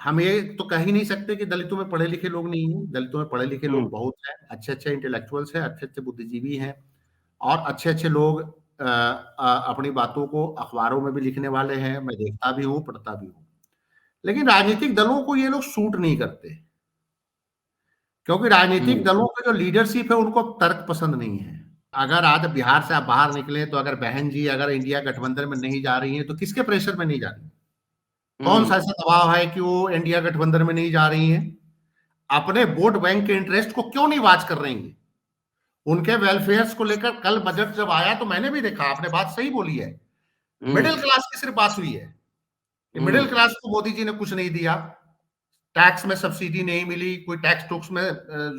हम ये तो कह ही नहीं सकते कि दलितों में पढ़े लिखे लोग नहीं हैं। दलितों में पढ़े लिखे लोग बहुत हैं, अच्छे अच्छे इंटेलेक्चुअल्स हैं, अच्छे अच्छे बुद्धिजीवी हैं, और अच्छे अच्छे लोग अपनी बातों को अखबारों में भी लिखने वाले हैं। मैं देखता भी हूँ, पढ़ता भी हूँ। लेकिन राजनीतिक दलों को ये लोग सूट नहीं करते, क्योंकि राजनीतिक दलों का जो लीडरशिप है उनको तर्क पसंद नहीं है। अगर आज बिहार से आप बाहर निकले तो अगर बहन जी अगर इंडिया गठबंधन में नहीं जा रही हैं तो किसके प्रेशर में नहीं जा रही? कौन सा ऐसा दबाव है कि वो इंडिया गठबंधन में नहीं जा रही हैं? अपने वोट बैंक के इंटरेस्ट को क्यों नहीं वॉच कर रही हैं? उनके वेलफेयर को लेकर कल बजट जब आया तो मैंने भी देखा, आपने बात सही बोली है। मिडिल क्लास की सिर्फ बात हुई है कि मिडिल क्लास को मोदी जी ने कुछ नहीं दिया, टैक्स में सब्सिडी नहीं मिली, कोई टैक्स टूक्स में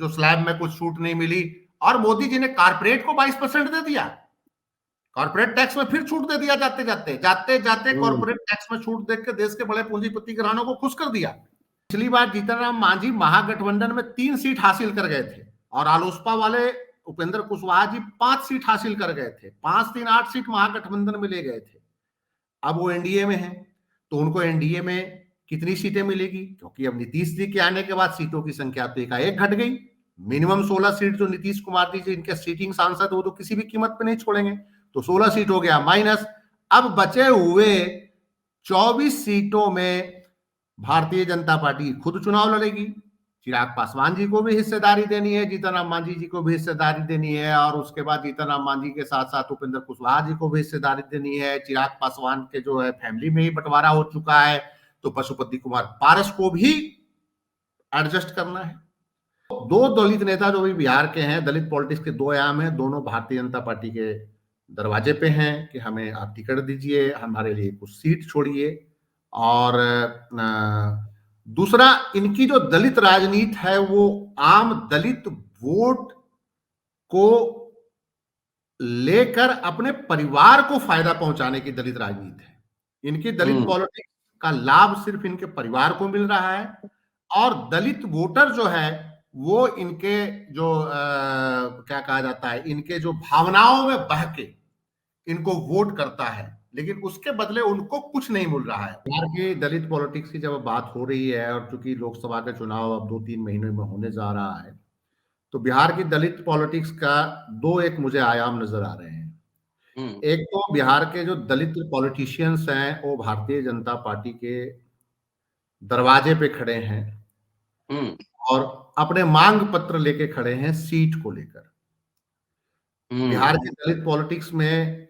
जो स्लैब में कुछ छूट नहीं मिली, और मोदी जी ने कारपोरेट को 22% दे दिया। कॉर्पोरेट टैक्स में फिर छूट दे दिया, जाते जाते कॉर्पोरेट टैक्स में छूट देकर के देश के बड़े पूंजीपति घरानों को खुश कर दिया। पिछली बार जीतन राम मांझी महागठबंधन में 3 सीट हासिल कर गए थे, और आलोसपा वाले उपेंद्र कुशवाहा जी 5 सीट हासिल कर गए थे। 5-3 8 सीट महागठबंधन में ले गए थे। अब वो एनडीए में है, तो उनको एनडीए में कितनी सीटें मिलेगी? क्योंकि अब नीतीश जी के आने के बाद सीटों की संख्या तो एकाएक घट गई। मिनिमम 16 सीट जो नीतीश कुमार जी इनके सीटिंग सांसद वो तो किसी भी कीमत पे नहीं छोड़ेंगे, तो 16 सीट हो गया माइनस। अब बचे हुए 24 सीटों में भारतीय जनता पार्टी खुद चुनाव लड़ेगी। चिराग पासवान जी को भी हिस्सेदारी देनी है, जीतन राम मांझी जी को भी हिस्सेदारी देनी है, और उसके बाद जीतन राम मांझी के साथ साथ उपेंद्र कुशवाहा जी को भी हिस्सेदारी देनी है। चिराग पासवान के जो है फैमिली में ही बंटवारा हो चुका है, तो पशुपति कुमार पारस को भी एडजस्ट करना है। दो दलित नेता जो भी बिहार के हैं, दलित पॉलिटिक्स के दो आयाम हैं, दोनों भारतीय जनता पार्टी के दरवाजे पे हैं कि हमें आप टिकट दीजिए, हमारे लिए कुछ सीट छोड़िए। और दूसरा, इनकी जो दलित राजनीति है वो आम दलित वोट को लेकर अपने परिवार को फायदा पहुंचाने की दलित राजनीति है। इनकी दलित पॉलिटिक्स का लाभ सिर्फ इनके परिवार को मिल रहा है, और दलित वोटर जो है वो इनके जो क्या कहा जाता है, इनके जो भावनाओं में बह के इनको वोट करता है, लेकिन उसके बदले उनको कुछ नहीं मिल रहा है। बिहार की दलित पॉलिटिक्स की जब बात हो रही है, और चूंकि लोकसभा का चुनाव अब 2-3 महीने में होने जा रहा है, तो बिहार की दलित पॉलिटिक्स का दो एक मुझे आयाम नजर आ रहे हैं। एक तो बिहार के जो दलित पॉलिटिशियंस हैं वो भारतीय जनता पार्टी के दरवाजे पे खड़े हैं, और अपने मांग पत्र लेके खड़े हैं सीट को लेकर। बिहार की दलित पॉलिटिक्स में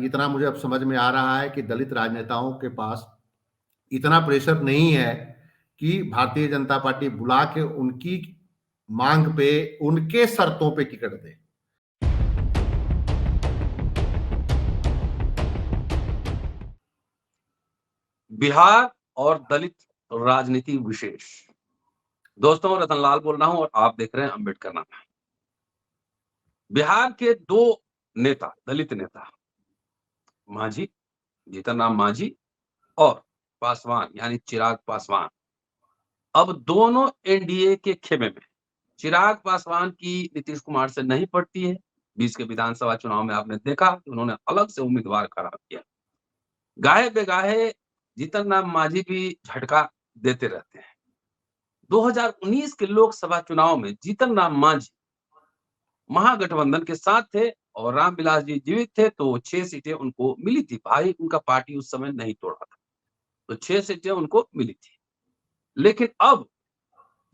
इतना मुझे अब समझ में आ रहा है कि दलित राजनेताओं के पास इतना प्रेशर नहीं है कि भारतीय जनता पार्टी बुला के उनकी मांग पे, उनके शर्तों पे टिकट दे। बिहार और दलित राजनीति विशेष। दोस्तों, रतनलाल बोल रहा हूं और आप देख रहे हैं अंबेडकर नामा। बिहार के दो नेता, दलित नेता, मांझी, जीतन राम मांझी और पासवान यानी चिराग पासवान, अब दोनों एनडीए के खेमे में। चिराग पासवान की नीतीश कुमार से नहीं पड़ती है। 20 के विधानसभा चुनाव में आपने देखा कि उन्होंने अलग से उम्मीदवार खड़ा किया। गाहे बेगाहे जीतन राम मांझी भी झटका देते रहते हैं। 2019 के लोकसभा चुनाव में जीतन राम मांझी महागठबंधन के साथ थे और रामविलास जी जीवित थे, तो 6 सीटें उनको मिली थी। भाई उनका पार्टी उस समय नहीं तोड़ा था, तो 6 सीटें उनको मिली थी। लेकिन अब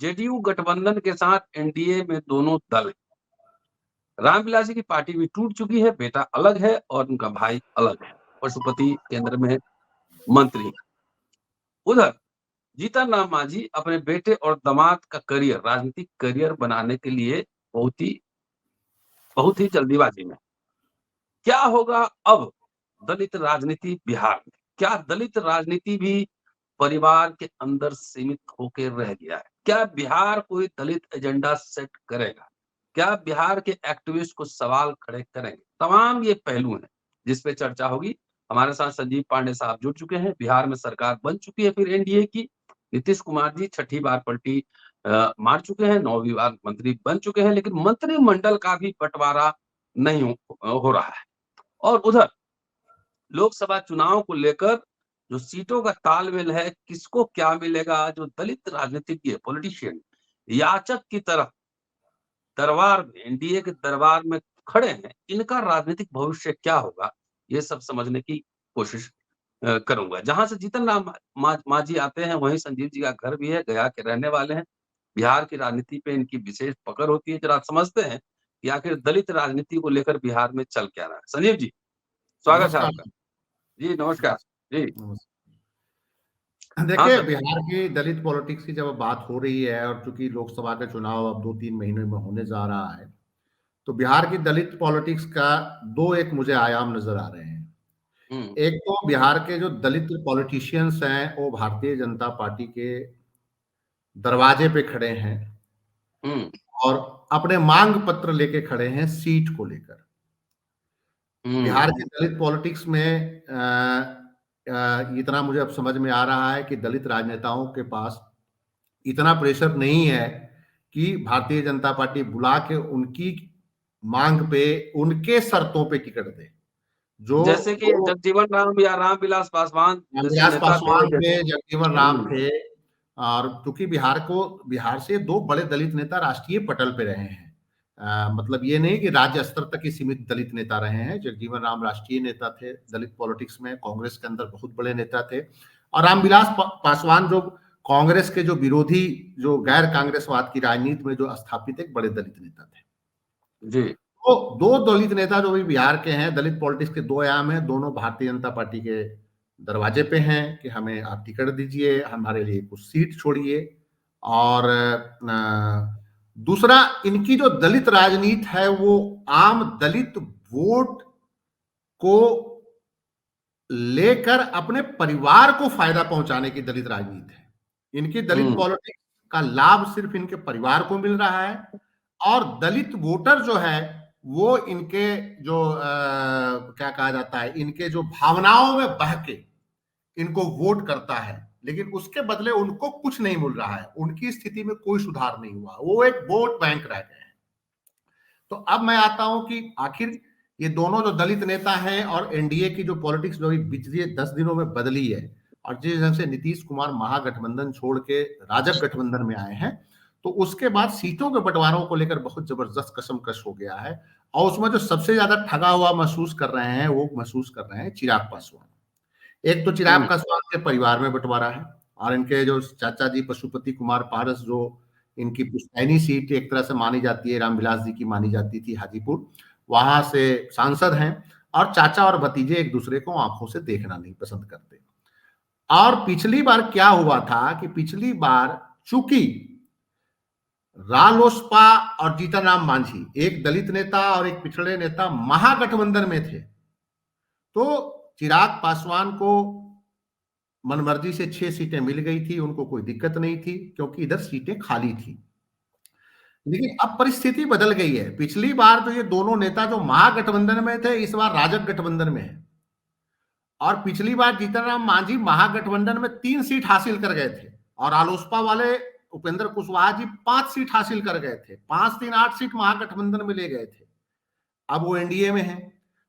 जेडीयू गठबंधन के साथ एनडीए में दोनों दल हैं। रामविलास जी की पार्टी भी टूट चुकी है, बेटा अलग है और उनका भाई अलग है, पशुपति केंद्र में मंत्री। उधर जीतन राम मांझी अपने बेटे और दामाद का करियर, राजनीतिक करियर बनाने के लिए बहुत ही जल्दीबाजी में। क्या होगा अब दलित राजनीति बिहार में? क्या दलित राजनीति भी परिवार के अंदर सीमित होकर रह गया है? क्या बिहार कोई दलित एजेंडा सेट करेगा? क्या बिहार के एक्टिविस्ट को सवाल खड़े करेंगे? तमाम ये पहलू हैं जिस पे चर्चा होगी। हमारे साथ संजीव पांडे साहब जुड़ चुके हैं। बिहार में सरकार बन चुकी है फिर एनडीए की। नीतीश कुमार जी 6ठी बार पलटी मार चुके हैं, 9वीं बार मंत्री बन चुके हैं, लेकिन मंत्रिमंडल का भी बंटवारा नहीं हो रहा है। और उधर लोकसभा चुनाव को लेकर जो सीटों का तालमेल है, किसको क्या मिलेगा, जो दलित राजनीतिज्ञ, पॉलिटिशियन याचक की तरह दरबार में, एनडीए के दरबार में खड़े हैं, इनका राजनीतिक भविष्य क्या होगा, ये सब समझने की कोशिश करूँगा। जहाँ से जीतन राम मांझी आते हैं, वहीं संजीव जी का घर भी है, गया के रहने वाले हैं। बिहार की राजनीति पे इनकी विशेष पकड़ होती है। ज़रा समझते हैं कि आखिर दलित राजनीति को लेकर बिहार में चल क्या रहा है। संजीव जी, स्वागत है नमस्कार। आपका। जी, नमस्कार। नमस्कार। जी, हाँ देखिए, सर। बिहार की दलित पॉलिटिक्स की जब बात हो रही है और चूंकि लोकसभा का चुनाव अब 2-3 महीने में होने जा रहा है, तो बिहार की दलित पॉलिटिक्स का 2 एक मुझे आयाम नज़र आ रहे हैं। हुँ, एक तो बिहार के जो दलित पॉलिटिशियंस हैं, वो भारतीय जनता पार्टी के दरवाजे पे खड़े हैं हुँ, और अपने मांग पत्र लेके खड़े हैं सीट को लेकर। हुँ। बिहार की दलित पॉलिटिक्स में इतना मुझे अब समझ में आ रहा है कि दलित राजनेताओं के पास इतना प्रेशर नहीं है कि भारतीय जनता पार्टी बुला के उनकी मांग पे, उनके शर्तों पे टिकट दे। जो जैसे कि जो जगजीवन राम या रामविलास पासवान जैसे रामविलास नेता थे पासवान थे, जैसे जगजीवन राम हुँ, थे और चूँकि बिहार से 2 बड़े दलित नेता राष्ट्रीय पटल पे रहे हैं। मतलब ये नहीं कि राज्य स्तर तक ही सीमित दलित नेता रहे हैं। जगजीवन राम राष्ट्रीय नेता थे, दलित पॉलिटिक्स में कांग्रेस के अंदर बहुत बड़े नेता थे और रामविलास पासवान जो कांग्रेस के जो विरोधी, जो गैर कांग्रेसवाद की राजनीति में जो स्थापित एक बड़े दलित नेता थे। जी। तो 2 दलित नेता जो भी बिहार के हैं, दलित पॉलिटिक्स के 2 आयाम हैं, दोनों भारतीय जनता पार्टी के दरवाजे पे हैं कि हमें आप टिकट दीजिए, हमारे लिए कुछ सीट छोड़िए और दूसरा इनकी जो दलित राजनीति है वो आम दलित वोट को लेकर अपने परिवार को फायदा पहुंचाने की दलित राजनीति है। इनकी दलित हुँ, पॉलिटिक्स का लाभ सिर्फ इनके परिवार को मिल रहा है और दलित वोटर जो है वो इनके जो क्या कहा जाता है, इनके जो भावनाओं में बह के इनको वोट करता है, लेकिन उसके बदले उनको कुछ नहीं मिल रहा है, उनकी स्थिति में कोई सुधार नहीं हुआ, वो एक वोट बैंक रह गए हैं। तो अब मैं आता हूं कि आखिर ये दोनों जो दलित नेता हैं और एनडीए की जो पॉलिटिक्स जो पिछले 10 दिनों में बदली है और जिस ढंग से नीतीश कुमार महागठबंधन छोड़ के राजग गठबंधन में आए हैं, तो उसके बाद सीटों के बंटवारों को लेकर बहुत जबरदस्त कसमकस हो गया है और उसमें जो सबसे ज्यादा ठगा हुआ महसूस कर रहे हैं वो महसूस कर रहे हैं चिराग पासवान। एक तो चिराग हुँ, पासवान के परिवार में बंटवारा है और इनके जो चाचा जी पशुपति कुमार पारस, जो इनकी पुश्तैनी सीट एक तरह से मानी जाती है, रामविलास जी की मानी जाती थी हाजीपुर, वहां से सांसद हैं और चाचा और भतीजे एक दूसरे को आंखों से देखना नहीं पसंद करते। और पिछली बार क्या हुआ था कि पिछली बार चूंकि रालोसपा और जीतन राम मांझी, एक दलित नेता और एक पिछड़े नेता, महागठबंधन में थे, तो चिराग पासवान को मनमर्जी से 6 सीटें मिल गई थी, उनको कोई दिक्कत नहीं थी क्योंकि इधर सीटें खाली थी। लेकिन अब परिस्थिति बदल गई है। पिछली बार तो ये दोनों नेता जो महागठबंधन में थे, इस बार राजग गठबंधन में है और पिछली बार जीतन राम मांझी महागठबंधन में 3 सीट हासिल कर गए थे और रालोसपा वाले उपेंद्र कुशवाहा जी 5 सीट हासिल कर गए थे। 5-3 8 सीट महागठबंधन में ले गए थे। अब वो एनडीए में है,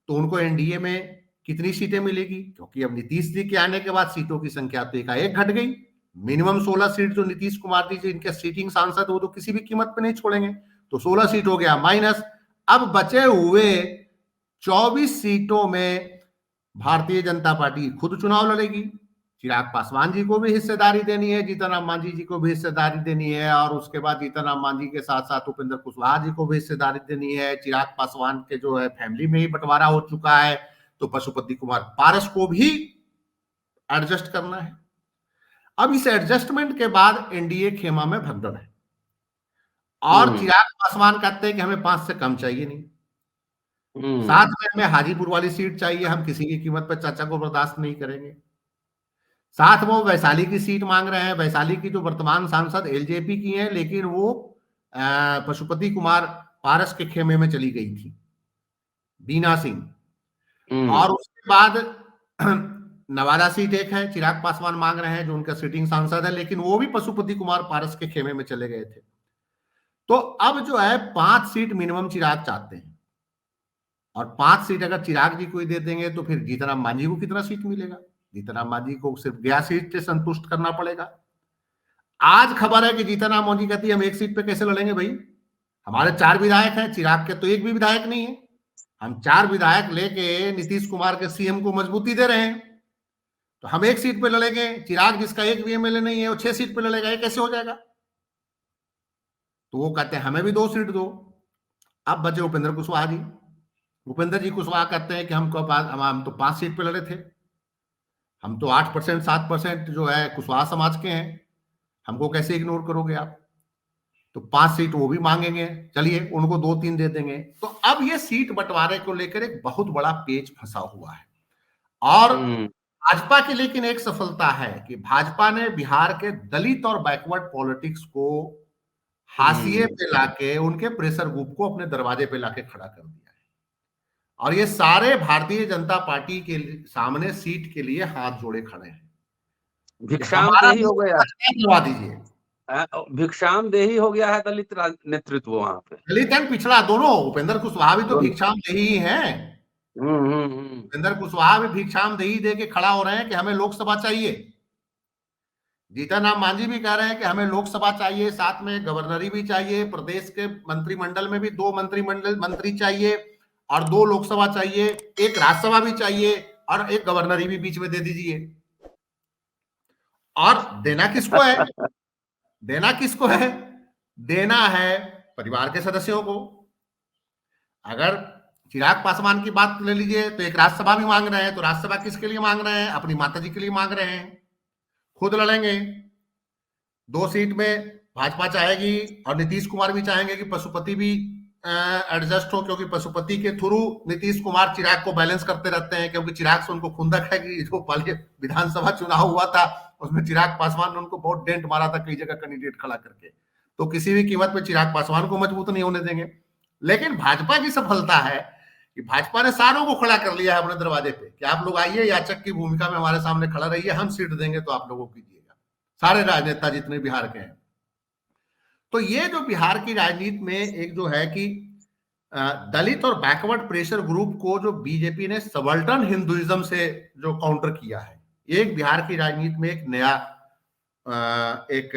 तो उनको एनडीए में कितनी सीटें मिलेगी? क्योंकि अब नीतीश जी के आने के बाद सीटों की संख्या तो एकाएक घट गई। मिनिमम 16 सीट जो नीतीश कुमार जी इनके सीटिंग सांसद, वो तो किसी भी कीमत पे नहीं छोड़ेंगे, तो 16 सीट हो गया माइनस। अब बचे हुए 24 सीटों में भारतीय जनता पार्टी खुद चुनाव लड़ेगी। चिराग पासवान जी को भी हिस्सेदारी देनी है, जीतन राम मांझी जी को भी हिस्सेदारी देनी है और उसके बाद जीतन राम मांझी के साथ साथ उपेंद्र कुशवाहा जी को भी हिस्सेदारी देनी है। चिराग पासवान के जो है फैमिली में ही बंटवारा हो चुका है, तो पशुपति कुमार पारस को भी एडजस्ट करना है। अब इस एडजस्टमेंट के बाद एनडीए खेमा में भगदड़ है और हुँ, चिराग पासवान कहते हैं कि हमें 5 से कम चाहिए नहीं, हुँ, साथ में हमें हाजीपुर वाली सीट चाहिए, हम किसी की कीमत पर चाचा को बर्दाश्त नहीं करेंगे। साथ में वो वैशाली की सीट मांग रहे हैं। वैशाली की जो वर्तमान सांसद एलजेपी की हैं, लेकिन वो पशुपति कुमार पारस के खेमे में चली गई थी, बीना सिंह। हुँ, और उसके बाद नवादा सीट एक है, चिराग पासवान मांग रहे हैं, जो उनका सिटिंग सांसद है, लेकिन वो भी पशुपति कुमार पारस के खेमे में चले गए थे। तो अब जो है 5 सीट मिनिमम चिराग चाहते हैं और 5 सीट अगर चिराग जी को ही दे देंगे तो फिर जीतन राम मांझी को कितना सीट मिलेगा? जीतन राम मांझी को सिर्फ 11 सीट से संतुष्ट करना पड़ेगा। आज खबर है कि जीतन राम मांझी कहती है हम एक सीट पे कैसे लड़ेंगे भाई, हमारे 4 विधायक हैं, चिराग के तो एक भी विधायक नहीं है, हम 4 विधायक लेके नीतीश कुमार के सीएम को मजबूती दे रहे हैं, तो हम एक सीट पे लड़ेंगे, चिराग जिसका एक भी एमएलए नहीं है वो 6 सीट पे लड़ेगा, ये कैसे हो जाएगा। तो वो कहते हैं हमें भी 2 सीट दो। अब बचे उपेंद्र कुशवाहा जी। उपेंद्र जी कुशवाहा कहते हैं कि हम तो 5 सीट पे लड़े थे, हम तो 8% 7% जो है कुशवाहा समाज के हैं, हमको कैसे इग्नोर करोगे आप। तो 5 सीट वो भी मांगेंगे, चलिए उनको 2-3 दे देंगे। तो अब ये सीट बंटवारे को लेकर एक बहुत बड़ा पेच फंसा हुआ है। और भाजपा की लेकिन एक सफलता है कि भाजपा ने बिहार के दलित और बैकवर्ड पॉलिटिक्स को हाशिए पे लाके उनके प्रेशर ग्रुप को अपने दरवाजे पे लाके खड़ा कर दिया है, और ये सारे भारतीय जनता पार्टी के सामने सीट के लिए हाथ जोड़े खड़े हैं। भिक्षाम देही हो गया, दिलवा दीजिए, भिक्षाम देही हो गया है दलित नेतृत्व वहां पे, दलित एंड पिछड़ा दोनों। उपेंद्र कुशवाहा भी तो भिक्षाम देही ही है। उपेंद्र कुशवाहा भी भिक्षाम देही दे के खड़ा हो रहे हैं कि हमें लोकसभा चाहिए। जीतन राम मांझी भी कह रहे हैं कि हमें लोकसभा चाहिए, साथ में गवर्नरी भी चाहिए, प्रदेश के मंत्रिमंडल में भी 2 मंत्री चाहिए, और 2 लोकसभा चाहिए, 1 राज्यसभा भी चाहिए, और 1 गवर्नरी भी बीच में दे दीजिए। और देना किसको है? देना किसको है? देना है परिवार के सदस्यों को। अगर चिराग पासवान की बात ले लीजिए तो 1 राज्यसभा भी मांग रहे हैं, तो राज्यसभा किसके लिए मांग रहे हैं? अपनी माताजी के लिए मांग रहे हैं। खुद लड़ेंगे 2 सीट में, भाजपा चाहेगी और नीतीश कुमार भी चाहेंगे कि पशुपति भी एडजस्ट हो, क्योंकि पशुपति के थ्रू नीतीश कुमार चिराग को बैलेंस करते रहते हैं, क्योंकि चिराग से उनको खुंदक है कि जो पहले विधानसभा चुनाव हुआ था उसमें चिराग पासवान ने उनको बहुत डेंट मारा था कई जगह कैंडिडेट खड़ा करके, तो किसी भी कीमत पे चिराग पासवान को मजबूत नहीं होने देंगे। लेकिन भाजपा की सफलता है कि भाजपा ने सारों को खड़ा कर लिया है अपने दरवाजे पे कि आप लोग आइए, याचक की भूमिका में हमारे सामने खड़ा रहिए, हम सीट देंगे तो आप लोगों कीजिएगा, सारे राजनेता जितने बिहार के हैं। तो ये जो बिहार की राजनीति में एक जो है कि दलित और बैकवर्ड प्रेशर ग्रुप को जो बीजेपी ने सबल्टन हिंदुइज्म से जो काउंटर किया है, एक बिहार की राजनीति में एक नया एक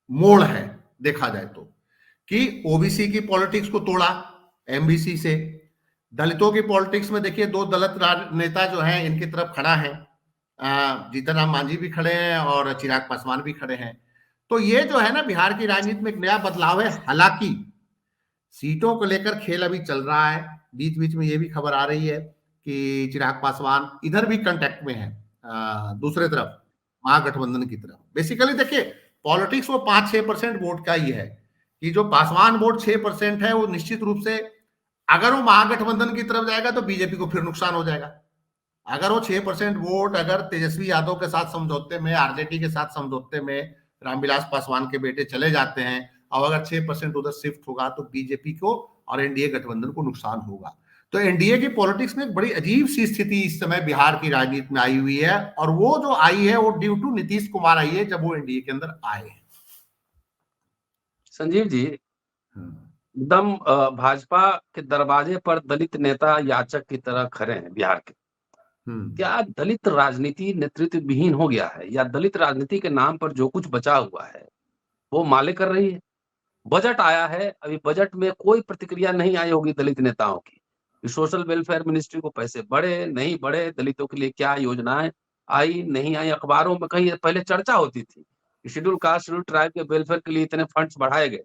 मोड़ है देखा जाए तो, कि ओबीसी की पॉलिटिक्स को तोड़ा एमबीसी से। दलितों की पॉलिटिक्स में देखिए 2 दलित नेता जो हैं इनकी तरफ खड़ा है, जीतन राम मांझी भी खड़े हैं और चिराग पासवान भी खड़े हैं। तो ये जो है ना बिहार की राजनीति में एक नया बदलाव है। हालांकि सीटों को लेकर खेल अभी चल रहा है, बीच बीच में ये भी खबर आ रही है कि चिराग पासवान इधर भी कांटेक्ट में है, दूसरे तरफ महागठबंधन की तरफ। बेसिकली देखिए पॉलिटिक्स वो 5-6% वोट का ही है कि जो पासवान वोट 6% है वो निश्चित रूप से अगर वो महागठबंधन की तरफ जाएगा तो बीजेपी को फिर नुकसान हो जाएगा। अगर वो 6% वोट अगर तेजस्वी यादव के साथ समझौते में, आरजेडी के साथ समझौते में रामविलास पासवान के बेटे चले जाते हैं और अगर 6% उधर शिफ्ट होगा तो बीजेपी को और एनडीए गठबंधन को नुकसान होगा। तो एनडीए की पॉलिटिक्स में एक बड़ी अजीब सी स्थिति इस समय बिहार की राजनीति में आई हुई है, और वो जो आई है वो ड्यू टू नीतीश कुमार आई है जब वो एनडीए के अंदर आए हैं। संजीव जी, एकदम भाजपा के दरवाजे पर दलित नेता याचक की तरह खड़े हैं बिहार के। क्या दलित राजनीति नेतृत्व विहीन हो गया है, या दलित राजनीति के नाम पर जो कुछ बचा हुआ है वो माले कर रही है? बजट आया है, अभी बजट में कोई प्रतिक्रिया नहीं आई होगी दलित नेताओं की। सोशल वेलफेयर मिनिस्ट्री को पैसे बढ़े नहीं बढ़े, दलितों के लिए क्या योजनाएं आई नहीं आई, अखबारों में कहीं पहले चर्चा होती थी शेड्यूल कास्ट शेड्यूल ट्राइब के वेलफेयर के लिए इतने फंड्स बढ़ाए गए,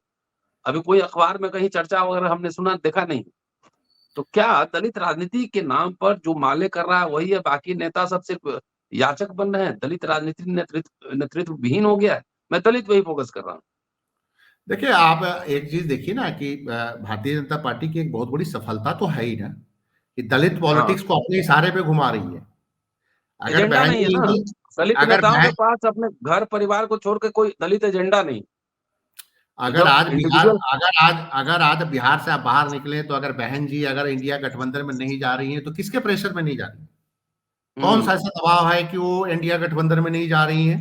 अभी कोई अखबार में कहीं चर्चा वगैरह हमने सुना देखा नहीं। तो क्या दलित राजनीति के नाम पर जो माले कर रहा है वही है, बाकी नेता सब सिर्फ याचक बन रहे हैं, दलित राजनीति नेतृत्व विहीन हो गया है? मैं दलित पे ही फोकस कर रहा हूँ। देखिए आप एक चीज देखिए ना कि भारतीय जनता पार्टी की एक बहुत बड़ी सफलता तो है ही ना कि दलित पॉलिटिक्स को अपने इशारे पे घुमा रही है। अगर एजेंडा नहीं है ना, दलित नेताओं के पास अपने घर परिवार को छोड़ के कोई दलित एजेंडा नहीं। अगर आज बिहार से आप बाहर निकले तो अगर बहन जी अगर इंडिया गठबंधन में नहीं जा रही है तो किसके प्रेशर में नहीं जा रही है? कौन सा ऐसा दबाव है कि वो इंडिया गठबंधन में नहीं जा रही है?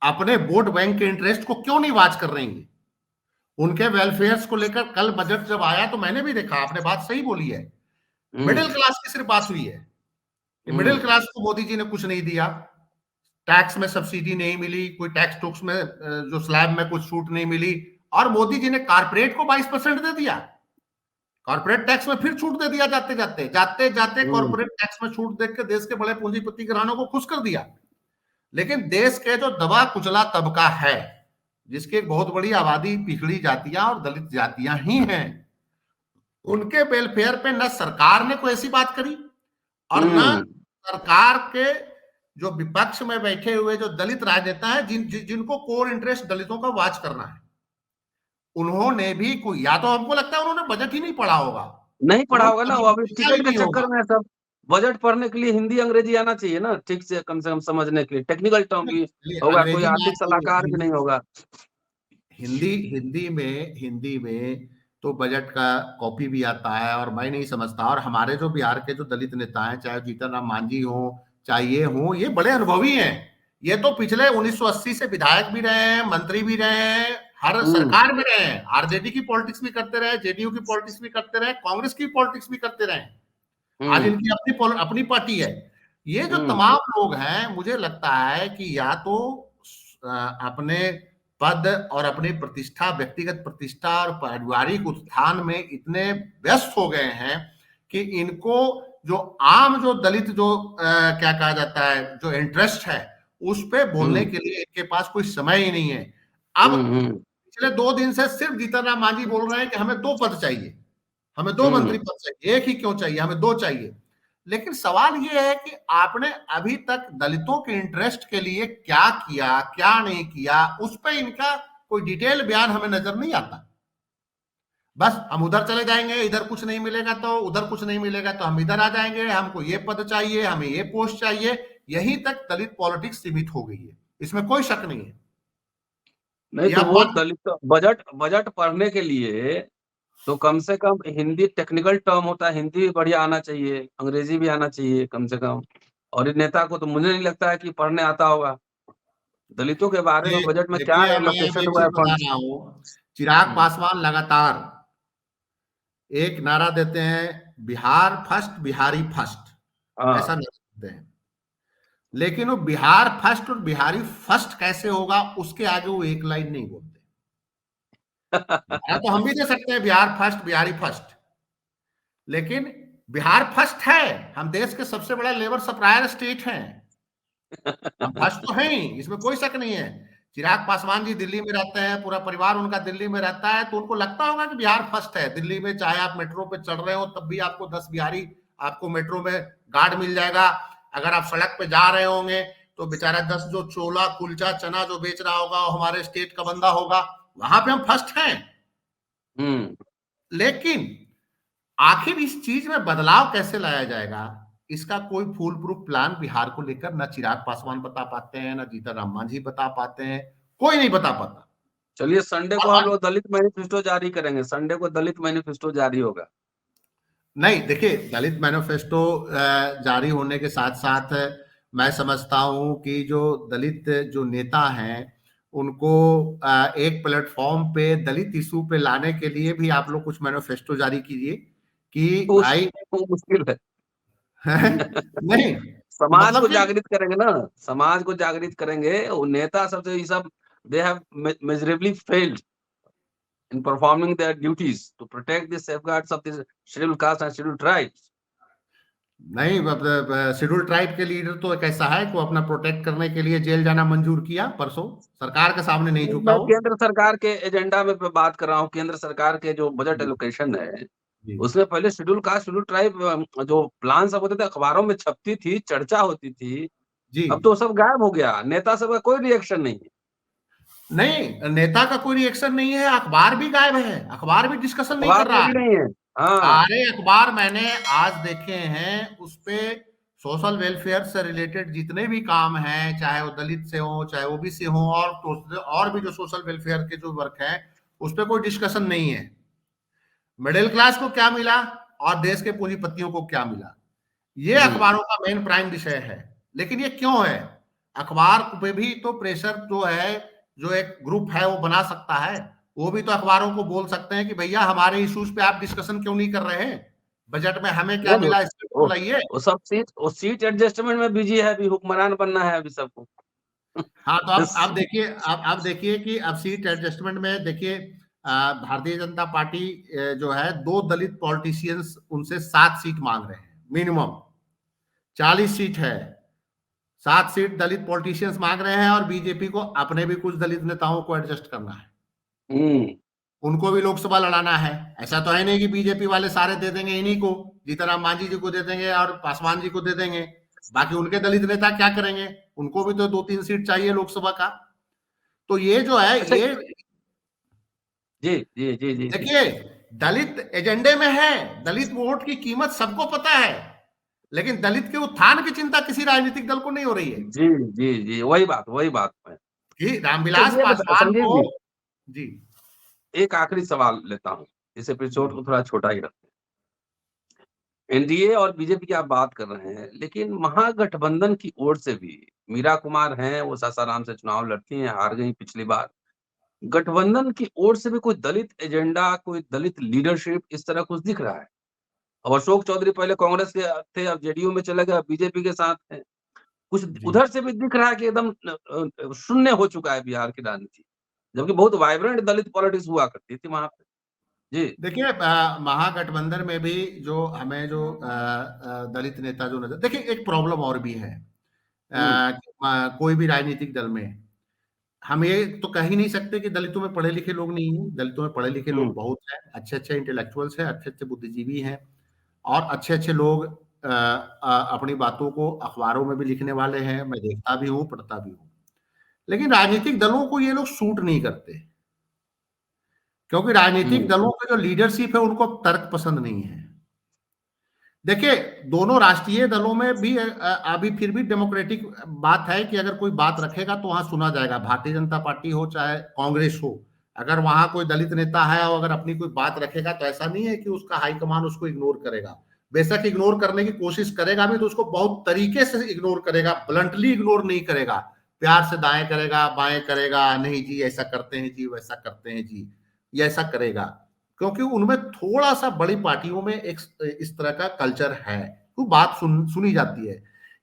अपने वोट बैंक के इंटरेस्ट को क्यों नहीं वाच कर रही है? उनके वेलफेयर को लेकर कल बजट जब आया तो मैंने भी देखा, आपने बात सही बोली है, मिडिल क्लास की सिर्फ बात हुई है, मिडिल क्लास को मोदी जी ने कुछ नहीं दिया, टैक्स में सब्सिडी नहीं मिली, कोई टैक्स टूक्स में जो स्लैब में कुछ छूट नहीं मिली, और मोदी जी ने कारपोरेट को 22% दे दिया। कॉर्पोरेट टैक्स में फिर छूट दे दिया, जाते जाते जाते जाते कॉर्पोरेट टैक्स में छूट देकर के देश के बड़े पूंजीपति घरानों को खुश कर दिया। लेकिन देश के जो दबा कुचला तबका है, जिसकी एक बहुत बड़ी आबादी पिछड़ी जातियां और दलित जातियां ही हैं, उनके वेलफेयर पे न सरकार ने कोई ऐसी बात करी, और न सरकार के जो विपक्ष में बैठे हुए जो दलित राजनेता हैं, जिनको कोर इंटरेस्ट दलितों का वाच करना है, उन्होंने भी कोई, या तो हमको लगता है उन्होंने बजट ही नहीं पढ़ा होगा, नहीं पढ़ा होगा ना, वो अभी देखा ही टिकट के नहीं चक्कर होगा। में सब। बजट पढ़ने के लिए हिंदी अंग्रेजी आना चाहिए ना, ठीक से कम समझने के लिए। टेक्निकल टर्म भी होगा, कोई अंग्रेजी में आर्थिक सलाहकार भी नहीं होगा। हिंदी में तो बजट का कॉपी भी आता है, और मैं नहीं समझता। और हमारे जो बिहार के जो दलित नेता हैं, चाहे जीतन राम मांझी हो, चाहे ये हो, ये बड़े अनुभवी हैं। ये तो पिछले 1980 से विधायक भी रहे हैं, मंत्री भी रहे हैं, हर सरकार में रहे हैं, आरजेडी की पॉलिटिक्स भी करते रहे, जेडीयू की पॉलिटिक्स भी करते रहे, कांग्रेस की पॉलिटिक्स भी करते रहे। आज इनकी अपनी पार्टी है। ये जो तमाम लोग हैं, मुझे लगता है कि या तो अपने पद और अपनी प्रतिष्ठा, व्यक्तिगत प्रतिष्ठा और पारिवारिक उत्थान में इतने व्यस्त हो गए हैं कि इनको जो आम जो दलित जो क्या कहा जाता है, जो इंटरेस्ट है, उस पे बोलने के लिए इनके पास कोई समय ही नहीं है। अब पिछले 2 दिन से सिर्फ जीतन राम मांझी बोल रहे हैं कि हमें 2 पद चाहिए, हमें 2 मंत्री पद चाहिए, एक ही क्यों चाहिए, हमें 2 चाहिए। लेकिन सवाल ये है कि आपने अभी तक दलितों के इंटरेस्ट के लिए क्या किया, क्या नहीं किया, उस पर इनका कोई डिटेल बयान हमें नजर नहीं आता। बस हम उधर चले जाएंगे, इधर कुछ नहीं मिलेगा तो उधर कुछ नहीं मिलेगा तो हम इधर आ जाएंगे, हमको ये पद चाहिए, हमें ये पोस्ट चाहिए। यहीं तक दलित पॉलिटिक्स सीमित हो गई है, इसमें कोई शक नहीं है। नहीं तो वो दलित बजट पढ़ने के लिए तो कम से कम हिंदी टेक्निकल टर्म होता है, हिंदी भी बढ़िया आना चाहिए, अंग्रेजी भी आना चाहिए कम से कम। और इस नेता को तो मुझे नहीं लगता है कि पढ़ने आता होगा। दलितों के बारे में बजट में क्या एलोकेशन हुआ है फंड। चिराग पासवान लगातार एक नारा देते हैं, बिहार फर्स्ट, बिहारी फर्स्ट, ऐसा नारा देते हैं। लेकिन वो बिहार फर्स्ट और बिहारी फर्स्ट कैसे होगा, उसके आगे वो एक लाइन नहीं बोलते। तो हम भी दे सकते हैं बिहार फर्स्ट, बिहारी फर्स्ट, लेकिन बिहार फर्स्ट है, हम देश के सबसे बड़ा लेबर सप्लायर स्टेट हैं, हम फर्स्ट तो हैं, इसमें कोई शक नहीं है। चिराग पासवान जी दिल्ली में रहते हैं, पूरा परिवार उनका दिल्ली में रहता है, तो उनको लगता होगा कि बिहार फर्स्ट है। दिल्ली में चाहे आप मेट्रो पे चढ़ रहे हो, तब भी आपको 10 बिहारी आपको मेट्रो में गार्ड मिल जाएगा। अगर आप सड़क पे जा रहे होंगे तो बेचारा 10 जो छोला कुलचा चना जो बेच रहा होगा, वो हमारे स्टेट का बंदा होगा। वहां पे हम फर्स्ट हैं। लेकिन आखिर इस चीज में बदलाव कैसे लाया जाएगा, इसका कोई फूल प्रूफ प्लान बिहार को लेकर न चिराग पासवान बता पाते हैं, न जीतन राम मांझी बता पाते हैं, कोई नहीं बता पाता। चलिए संडे को हम लोग दलित मैनिफेस्टो जारी करेंगे, संडे को दलित मैनिफेस्टो जारी होगा। नहीं, देखिए, दलित मैनिफेस्टो जारी होने के साथ साथ मैं समझता हूं कि जो दलित जो नेता हैं, उनको एक प्लेटफॉर्म पे दलित इशू पे लाने के लिए भी आप लोग कुछ मैनिफेस्टो जारी कीजिए कि भाई मुश्किल है। नहीं, समाज मतलब को जागृत करेंगे ना, समाज को जागृत करेंगे। वो नेता सबसे ये सब they have measurably failed in performing their duties to protect the safeguards of the scheduled caste and scheduled tribes. नहीं, शेड्यूल ट्राइब के लीडर तो एक ऐसा है कि वो अपना प्रोटेक्ट करने के लिए जेल जाना मंजूर किया, परसों सरकार के सामने नहीं झुका। मैं केंद्र सरकार के एजेंडा में बात कर रहा हूँ। केंद्र सरकार के जो बजट एलोकेशन है, उसमें पहले शेड्यूल कास्ट शेड्यूल ट्राइब जो प्लान सब होते थे, अखबारों में छपती थी, चर्चा होती थी, अब तो सब गायब हो गया। नेता सब का कोई रिएक्शन नहीं है। नहीं, नेता का कोई रिएक्शन नहीं है, अखबार भी गायब है, अखबार भी डिस्कशन नहीं कर रहा है। सारे अखबार मैंने आज देखे हैं, उस पे सोशल वेलफेयर से रिलेटेड जितने भी काम हैं, चाहे वो दलित से हो, चाहे ओबीसी हो, और भी जो सोशल वेलफेयर के जो वर्क है, उस पे कोई डिस्कशन नहीं है। मिडिल क्लास को क्या मिला और देश के पूंजीपतियों को क्या मिला, ये अखबारों का मेन प्राइम विषय है। लेकिन ये क्यों है, अखबार पे भी तो प्रेशर जो है, जो एक ग्रुप है वो बना सकता है, वो भी तो अखबारों को बोल सकते हैं कि भैया हमारे इश्यूज पे आप डिस्कशन क्यों नहीं कर रहे हैं, बजट में हमें क्या नहीं, मिला इसको वो बोलाइए। वो सब वो सीट एडजस्टमेंट में बिजी है, अभी हुक्मरान बनना है अभी सबको। हाँ, तो आप देखिए कि अब सीट एडजस्टमेंट में देखिए, भारतीय जनता पार्टी जो है 2 दलित पॉलिटिशियंस उनसे 7 सीट मांग रहे हैं मिनिमम। 40 सीट है, 7 सीट दलित पॉलिटिशियंस मांग रहे हैं और बीजेपी को अपने भी कुछ दलित नेताओं को एडजस्ट करना है। हम्म। उनको भी लोकसभा लड़ाना है। ऐसा तो है नहीं कि बीजेपी वाले सारे दे देंगे इन्हीं को, जीतनराम मांझी जी को दे देंगे और पासवान जी को दे देंगे। बाकी उनके दलित नेता क्या करेंगे? उनको भी तो 2-3 सीट चाहिए लोकसभा का। तो ये जो है अच्छा, ये जी जी जी जी जी। देखिए, दलित एजेंडे में है, दलित वोट की कीमत सबको पता है, लेकिन दलित के उत्थान की चिंता किसी राजनीतिक दल को नहीं हो रही है जी जी जी, वही बात है। कि अच्छा, रामविलास ये बता पासवान संजीव को। जी, जी। एक आखिरी सवाल लेता हूँ, इस एपिसोड जी। को थोड़ा छोटा ही रखते हैं। एनडीए और बीजेपी की आप बात कर रहे हैं, लेकिन महागठबंधन की ओर से भी मीरा कुमार हैं, वो सासाराम से चुनाव लड़ती हैं, हार गईं पिछली बार। गठबंधन की ओर से भी कोई दलित एजेंडा, कोई दलित लीडरशिप इस तरह कुछ दिख रहा है? अब अशोक चौधरी पहले कांग्रेस के थे, अब जेडीयू में चले गए, अब बीजेपी के साथ हैं। कुछ जी। उधर से भी दिख रहा है कि एकदम शून्य हो चुका है बिहार की राजनीति, जबकि बहुत वाइब्रेंट दलित पॉलिटिक्स हुआ करती थी वहाँ पे। जी। देखिए, महागठबंधन में भी जो हमें जो दलित नेता जो नजर, देखिए एक प्रॉब्लम और भी है। हुँ, कोई भी राजनीतिक दल में हम ये तो कह ही नहीं सकते कि दलितों में पढ़े लिखे लोग नहीं हैं। दलितों में पढ़े लिखे लोग हुँ, बहुत हैं, अच्छे अच्छे इंटेलेक्चुअल्स हैं, अच्छे अच्छे बुद्धिजीवी हैं और अच्छे अच्छे लोग अपनी बातों को अखबारों में भी लिखने वाले हैं। मैं देखता भी हूँ, पढ़ता भी हूँ। लेकिन राजनीतिक दलों को ये लोग सूट नहीं करते, क्योंकि राजनीतिक हुँ, दलों के जो लीडरशिप है उनको तर्क पसंद नहीं है। देखिए, दोनों राष्ट्रीय दलों में भी अभी फिर भी डेमोक्रेटिक बात है कि अगर कोई बात रखेगा तो वहां सुना जाएगा। भारतीय जनता पार्टी हो चाहे कांग्रेस हो, अगर वहां कोई दलित नेता है और अगर अपनी कोई बात रखेगा तो ऐसा नहीं है कि उसका हाईकमान उसको इग्नोर करेगा। बेशक इग्नोर करने की कोशिश करेगा भी तो उसको बहुत तरीके से इग्नोर करेगा, ब्लंटली इग्नोर नहीं करेगा। प्यार से दाएं करेगा, बाएं करेगा, नहीं जी ऐसा करते हैं जी, वैसा करते हैं जी, ये ऐसा करेगा। क्योंकि उनमें थोड़ा-सा बड़ी पार्टियों में एक इस तरह का कल्चर है, तो बात सुनी जाती है।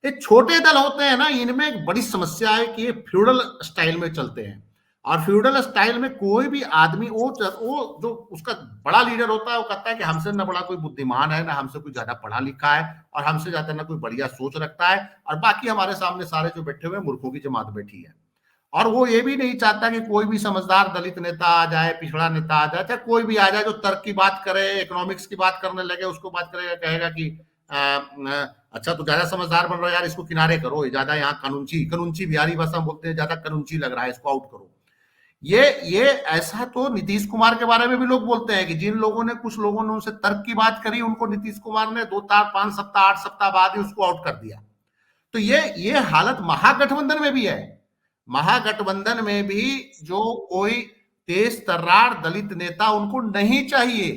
ये छोटे दल होते हैं ना, इनमें एक बड़ी समस्या है कि ये फ्यूडल स्टाइल में चलते हैं और फ्यूडल स्टाइल में कोई भी आदमी वो जो उसका बड़ा लीडर होता है, वो कहता है कि हमसे ना बड़ा कोई बुद्धिमान है, ना हमसे कोई ज़्यादा पढ़ा लिखा है और हमसे ज़्यादा ना कोई बढ़िया सोच रखता है और बाकी हमारे सामने सारे जो बैठे हुए हैं, मूर्खों की जमात बैठी है। और वो ये भी नहीं चाहता कि कोई भी समझदार दलित नेता आ जाए, पिछड़ा नेता आ जाए, चाहे कोई भी आ जाए जो तर्क की बात करे, इकोनॉमिक्स की बात करने लगे, उसको बात करेगा, कहेगा कि अच्छा तो ज्यादा समझदार बन रहा है यार, इसको किनारे करो, ज्यादा यहाँ कानूनची कानूनची बिहारी भाषा में बोलते हैं, ज्यादा कानूनची लग रहा है, इसको आउट करो। ये ऐसा तो नीतीश कुमार के बारे में भी लोग बोलते हैं कि जिन लोगों ने कुछ लोगों ने उनसे तर्क की बात करी, उनको नीतीश कुमार ने 2-4-5 सप्ताह 8 सप्ताह बाद ही उसको आउट कर दिया। तो ये हालत महागठबंधन में भी है। महागठबंधन में भी जो कोई तेज तर्रार दलित नेता उनको नहीं चाहिए,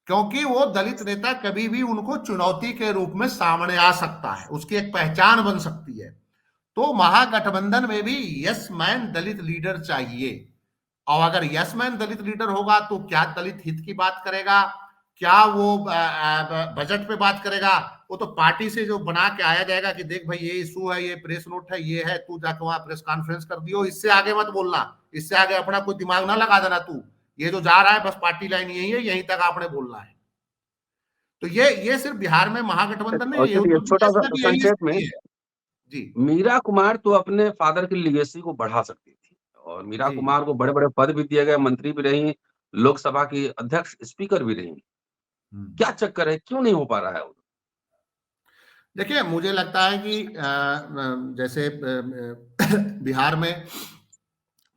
क्योंकि वो दलित नेता कभी भी उनको चुनौती के रूप में सामने आ सकता है, उसकी एक पहचान बन सकती है। तो महागठबंधन में भी यस मैन दलित लीडर चाहिए। और अगर यस मैन दलित लीडर होगा तो क्या दलित हित की बात करेगा, क्या वो बजट पे बात करेगा? वो तो पार्टी से जो बना के आया जाएगा कि देख भाई ये इशू है, ये प्रेस नोट है, ये है, तू जाके वहां प्रेस कॉन्फ्रेंस कर दियो, इससे आगे मत बोलना, इससे आगे अपना कोई दिमाग ना लगा देना तू, ये जो जा रहा है बस पार्टी लाइन यही है, यहीं तक आपने बोलना है। तो ये सिर्फ बिहार में महागठबंधन में, और ये चलिए उत्तर प्रदेश छोटा-सा में भी यही संक्षेप में, स्थिति है। जी। मीरा कुमार तो अपने फादर की लेगेसी को बढ़ा सकती थी और मीरा जी। कुमार को बड़े-बड़े पद भी दिए गए, मंत्री भी रहीं, लोकसभा की अध्यक्ष, स्पीकर भी रहीं। क्या चक्कर है? क्यों नहीं हो पा रहा है वो? देखिए, मुझे लगता है कि जैसे बिहार में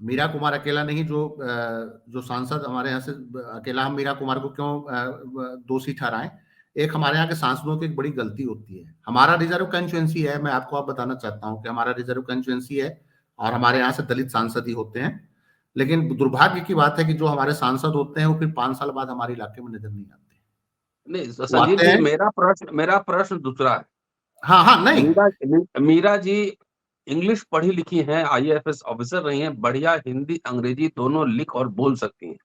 मीरा कुमार अकेला नहीं, जो सांसद हमारे यहाँ से अकेला हम मीरा कुमार को क्यों दोषी ठहराएं। एक हमारे यहाँ के सांसदों की एक बड़ी गलती होती है। हमारा रिजर्व कंस्टिट्यूएंसी है, मैं आपको आप बताना चाहता हूँ कि हमारा रिजर्व कंस्टिट्यूएंसी है और हमारे यहाँ से दलित सांसद ही होते हैं। लेकिन दुर्भाग्य की बात है कि जो हमारे सांसद होते हैं वो फिर 5 साल बाद हमारे इलाके में नजर नहीं आते। नहीं, वो संजीव आते जी, हैं। मेरा प्रश्न दूसरा है। हाँ हाँ, नहीं। मीरा जी इंग्लिश पढ़ी लिखी हैं, आईएएस ऑफिसर रही हैं, बढ़िया हिंदी, अंग्रेजी दोनों लिख और बोल सकती हैं।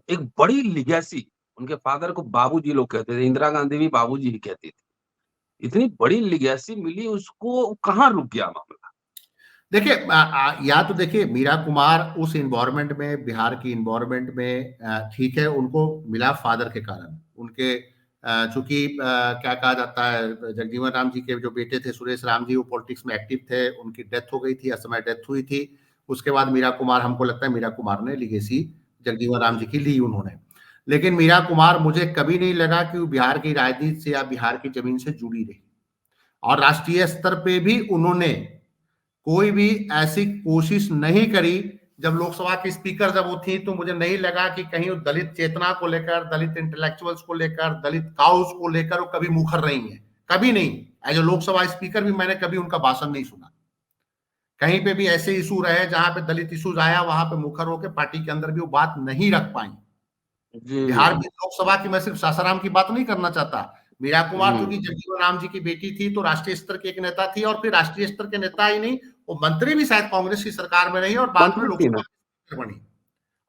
एक बड़ी लेगेसी उनके फादर को बाबूजी लोग कहते थे, इंदिरा गांधी भी बाबूजी ही कहती थी। इतनी बड़ी लीगेसी मिली उसको, कहाँ रुक गया मामला? देखिए या तो देखिए मीरा कुमार उस इन्वायरमेंट में, बिहार की इन्वायरमेंट में ठीक है, उनको मिला फादर के कारण। उनके चूंकि क्या कहा जाता है, जगजीवन राम जी के जो बेटे थे सुरेश राम जी, वो पॉलिटिक्स में एक्टिव थे, उनकी डेथ हो गई थी, असमय डेथ हुई थी। उसके बाद मीरा कुमार, हमको लगता है मीरा कुमार ने लीगेसी जगजीवन राम जी की ली उन्होंने। लेकिन मीरा कुमार मुझे कभी नहीं लगा कि वो बिहार की राजनीति से या बिहार की जमीन से जुड़ी रही, और राष्ट्रीय स्तर पे भी उन्होंने कोई भी ऐसी कोशिश नहीं करी। जब लोकसभा की स्पीकर जब वो थी, तो मुझे नहीं लगा कि कहीं वो दलित चेतना को लेकर, दलित इंटेलेक्चुअल्स को लेकर, दलित काउस को लेकर वो कभी मुखर रही है, कभी नहीं। एज ए लोकसभा स्पीकर भी मैंने कभी उनका भाषण नहीं सुना। कहीं पे भी ऐसे इशू रहे जहां पे दलित इशूज आया, वहां पे मुखर होकर पार्टी के अंदर भी वो बात नहीं रख पाई। बिहार जी। लोकसभा की, मैं सिर्फ सासाराम की बात नहीं करना चाहता। मीरा कुमार चूंकि जगजीवन राम जी की बेटी थी, तो राष्ट्रीय स्तर की एक नेता थी, और फिर राष्ट्रीय स्तर के नेता ही नहीं, वो मंत्री भी शायद कांग्रेस की सरकार में रही, और बाद में मंत्री थी लोकसभा ना? की स्पीकर बनी,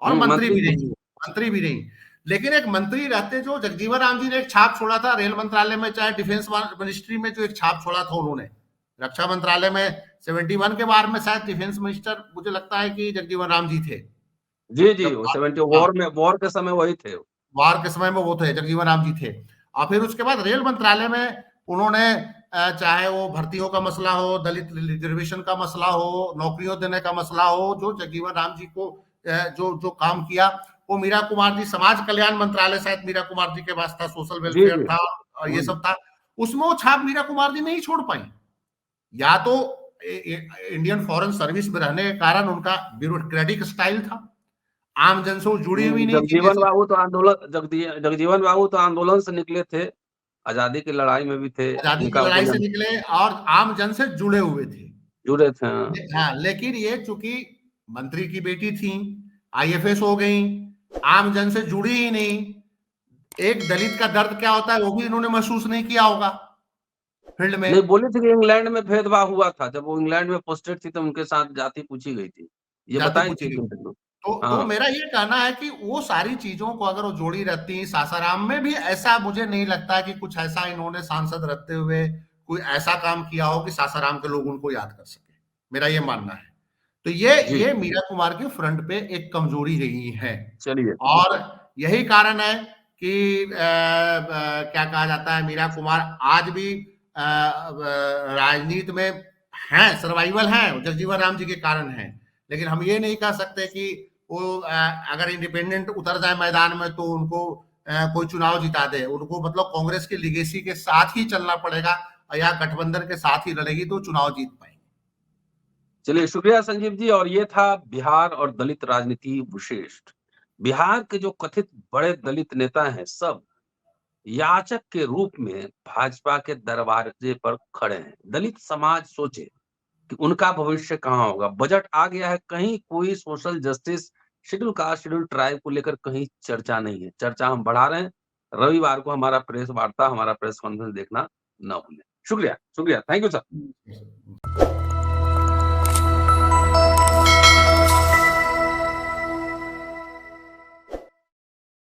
और मंत्री मंत्री भी थी। रही, मंत्री भी रही। लेकिन एक मंत्री रहते, जो जगजीवन राम जी ने एक छाप छोड़ा था रेल मंत्रालय में, चाहे डिफेंस मिनिस्ट्री में, जो एक छाप छोड़ा था उन्होंने रक्षा मंत्रालय में 71 के बार में, शायद डिफेंस मिनिस्टर मुझे लगता है कि जगजीवन राम जी थे। जी, जी, जब वो 70 हाँ, वॉर के समय वही थे। वार के समय में वो थे, जगजीवन राम जी थे। और फिर उसके बाद रेल मंत्रालय में उन्होंने चाहे वो भर्तियों का मसला हो, दलित रिजर्वेशन का मसला हो, नौकरियों देने का मसला हो, जो जगजीवन राम जी को जो जो काम किया, वो मीरा कुमार जी, समाज कल्याण मंत्रालय शायद मीरा कुमार जी के पास था, सोशल जी, वेलफेयर जी। था, और ये सब था। उसमें वो छाप मीरा कुमार जी नहीं छोड़ पाई। या तो इंडियन फॉरेन सर्विस में रहने के कारण उनका ब्यूरोक्रेटिक स्टाइल था, आम जन से वो जुड़ी हुई नहीं थी, जगजीवन जैसे बाबू तो जगजीवन बाबू तो आंदोलन से निकले थे, आजादी की लड़ाई में भी थे, आजादी की इनका लड़ाई से जन्म निकले और आम जन से जुड़े हुए थे। जुड़े थे। हाँ। हाँ, लेकिन ये चूंकि मंत्री की बेटी थी, आईएफएस हो गई, आम जन से जुड़ी ही नहीं, एक दलित का दर्द क्या होता है वो भी इन्होंने महसूस नहीं किया होगा फील्ड में। नहीं, बोली थी कि इंग्लैंड में भेदभाव हुआ था, जब वो इंग्लैंड में पोस्टेड थी तो उनके साथ जाति पूछी गई थी, ये जाति बताई थी पूछी एक गई। इंटरव्यू। तो हाँ। मेरा ये कहना है कि वो सारी चीजों को अगर वो जोड़ी रहती, सासाराम में भी ऐसा मुझे नहीं लगता कि कुछ ऐसा इन्होंने सांसद रहते हुए कोई ऐसा काम किया हो कि सासाराम के लोग उनको याद कर सके, मेरा ये मानना है। तो जी। ये मीरा कुमार के फ्रंट पे एक कमजोरी रही है, चलिए। और यही कारण है कि क्या कहा जाता है, मीरा कुमार आज भी राजनीति में हैं, सर्वाइवल हैं, जगजीवन राम जी के कारण हैं। लेकिन हम ये नहीं कह सकते कि वो अगर इंडिपेंडेंट उतर जाए मैदान में तो उनको कोई चुनाव जिता दे। उनको मतलब कांग्रेस की लीगेसी के साथ ही चलना पड़ेगा, या गठबंधन के साथ ही लड़ेगी तो चुनाव जीत पाएंगे। चलिए, शुक्रिया संजीव जी। और ये था बिहार और दलित राजनीति विशेष। बिहार के जो कथित बड़े दलित नेता हैं, सब याचक के रूप में भाजपा के दरवाजे पर खड़े हैं। दलित समाज सोचे कि उनका भविष्य कहाँ होगा। बजट आ गया है, कहीं कोई social justice, schedule caste, schedule tribe को लेकर कहीं चर्चा नहीं है। चर्चा हम बढ़ा रहे हैं। रविवार को हमारा प्रेस वार्ता, हमारा प्रेस कॉन्फ्रेंस देखना न भूलें। शुक्रिया, शुक्रिया। Thank you sir.